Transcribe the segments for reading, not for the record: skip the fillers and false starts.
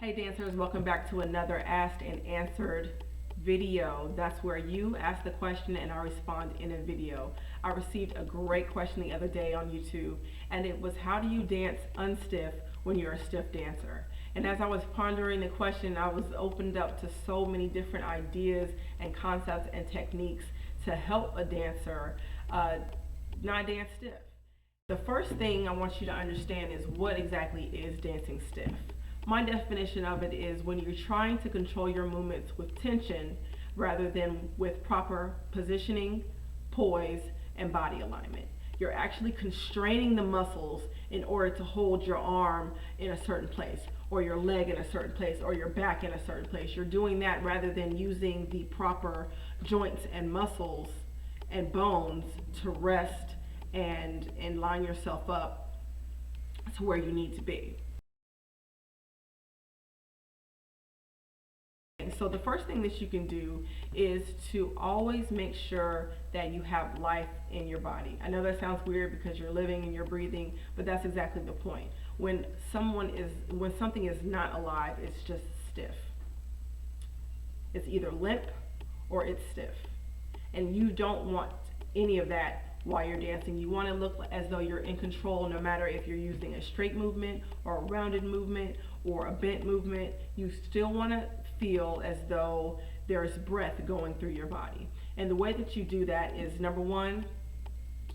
Hey dancers, welcome back to another Asked and Answered video. That's where you ask the question and I respond in a video. I received a great question the other day on YouTube, and it was, how do you dance unstiff when you're a stiff dancer? And as I was pondering the question, I was opened up to so many different ideas and concepts and techniques to help a dancer not dance stiff. The first thing I want you to understand is what exactly is dancing stiff. My definition of it is when you're trying to control your movements with tension rather than with proper positioning, poise, and body alignment. You're actually constraining the muscles in order to hold your arm in a certain place, or your leg in a certain place, or your back in a certain place. You're doing that rather than using the proper joints and muscles and bones to rest and line yourself up to where you need to be. So the first thing that you can do is to always make sure that you have life in your body. I know that sounds weird because you're living and you're breathing, but that's exactly the point. When something is not alive, it's just stiff. It's either limp or it's stiff. And you don't want any of that while you're dancing. You want to look as though you're in control, no matter if you're using a straight movement or a rounded movement or a bent movement. You still want to feel as though there's breath going through your body. And the way that you do that is, number one,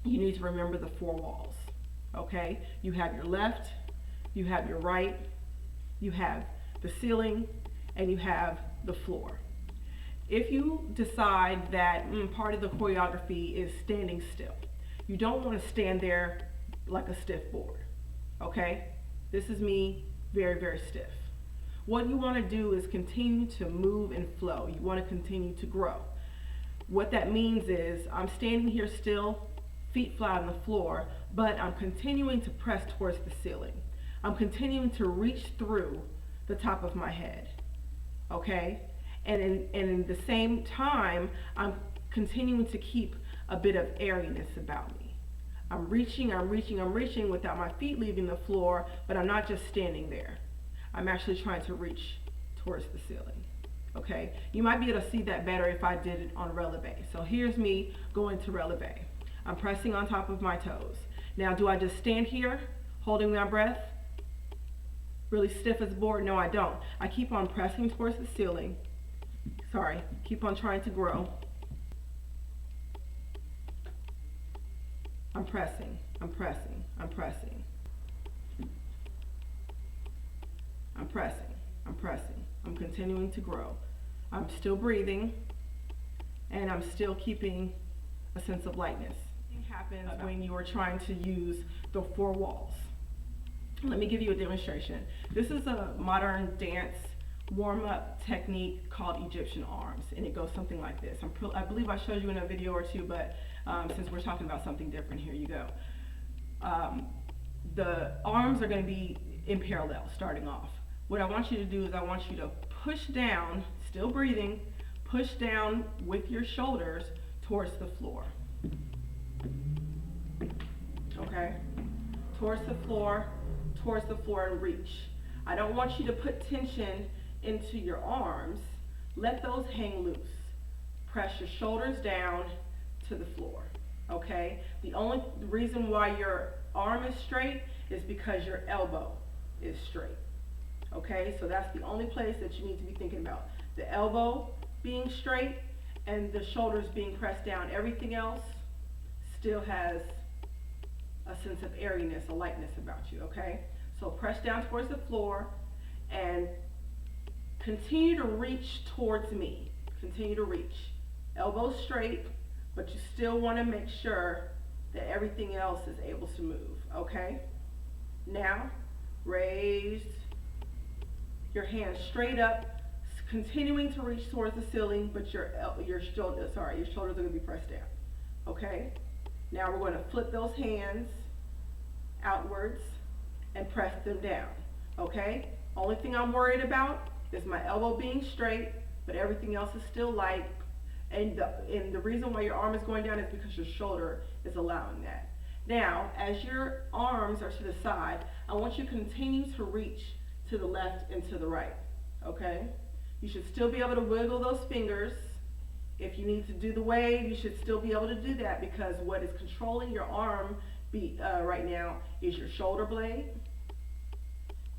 you need to remember the four walls. Okay? You have your left, you have your right, you have the ceiling, and you have the floor. If you decide that part of the choreography is standing still, you don't want to stand there like a stiff board. Okay? This is me, very, very stiff. What you want to do is continue to move and flow. You want to continue to grow. What that means is I'm standing here still, feet flat on the floor, but I'm continuing to press towards the ceiling. I'm continuing to reach through the top of my head. Okay? And in the same time, I'm continuing to keep a bit of airiness about me. I'm reaching without my feet leaving the floor, but I'm not just standing there. I'm actually trying to reach towards the ceiling. Okay? You might be able to see that better if I did it on releve. So here's me going to releve. I'm pressing on top of my toes. Now, do I just stand here holding my breath, really stiff as a board? No, I don't. I keep on pressing towards the ceiling. Keep on trying to grow. I'm pressing, I'm pressing, I'm pressing. I'm pressing, I'm pressing. I'm continuing to grow. I'm still breathing, and I'm still keeping a sense of lightness. What happens when you are trying to use the four walls? Let me give you a demonstration. This is a modern dance warm-up technique called Egyptian arms, and it goes something like this. I believe I showed you in a video or two, but since we're talking about something different, here you go. The arms are going to be in parallel starting off. What I want you to do is I want you to push down, still breathing, push down with your shoulders towards the floor. Okay? Towards the floor, and reach. I don't want you to put tension into your arms. Let those hang loose. Press your shoulders down to the floor. Okay? The only reason why your arm is straight is because your elbow is straight. Okay? So that's the only place that you need to be thinking about. The elbow being straight and the shoulders being pressed down. Everything else still has a sense of airiness, a lightness about you. Okay? So press down towards the floor and continue to reach towards me. Continue to reach. Elbows straight, but you still want to make sure that everything else is able to move. Okay? Now, raise your hands straight up, continuing to reach towards the ceiling, but your shoulders are going to be pressed down. Okay? Now we're going to flip those hands outwards and press them down. Okay? Only thing I'm worried about is my elbow being straight, but everything else is still light. And the reason why your arm is going down is because your shoulder is allowing that. Now, as your arms are to the side, I want you to continue to reach to the left and to the right, okay? You should still be able to wiggle those fingers. If you need to do the wave, you should still be able to do that, because what is controlling your arm right now is your shoulder blade.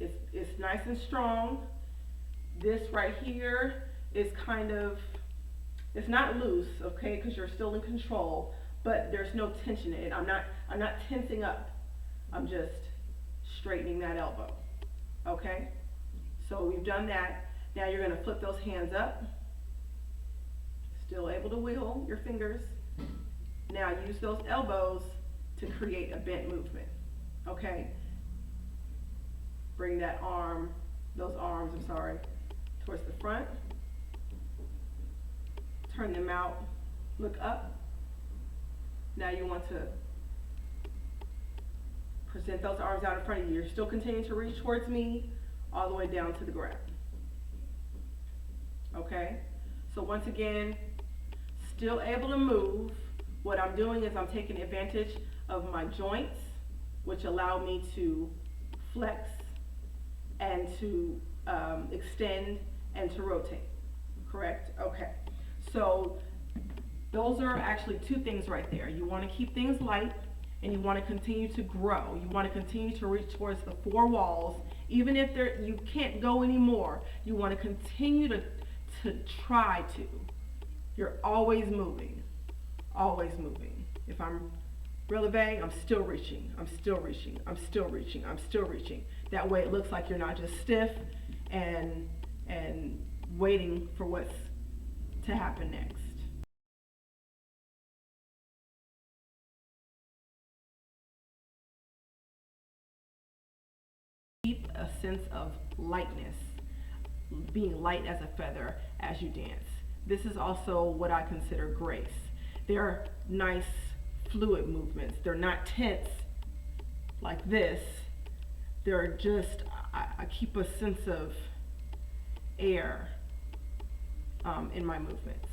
It's nice and strong. This right here is kind of, it's not loose, okay, because you're still in control, but there's no tension in it. I'm not tensing up. I'm just straightening that elbow, okay? So we've done that. Now you're going to flip those hands up. Still able to wiggle your fingers. Now use those elbows to create a bent movement, okay? Bring that arm, those arms, I'm sorry, towards the front. Turn them out, look up. Now you want to present those arms out in front of you. You're still continuing to reach towards me all the way down to the ground. Okay? So once again, still able to move. What I'm doing is I'm taking advantage of my joints, which allow me to flex and to extend and to rotate. Correct? Okay. So those are actually two things right there. You want to keep things light, and you want to continue to grow. You want to continue to reach towards the four walls. Even if you can't go anymore, you want to continue to try to. You're always moving. Always moving. If I'm releve, I'm still reaching. I'm still reaching. I'm still reaching. I'm still reaching. That way it looks like you're not just stiff and waiting for what's to happen next. Keep a sense of lightness, being light as a feather as you dance. This is also what I consider grace. They're nice fluid movements. They're not tense like this. They're just, I keep a sense of air in my movements.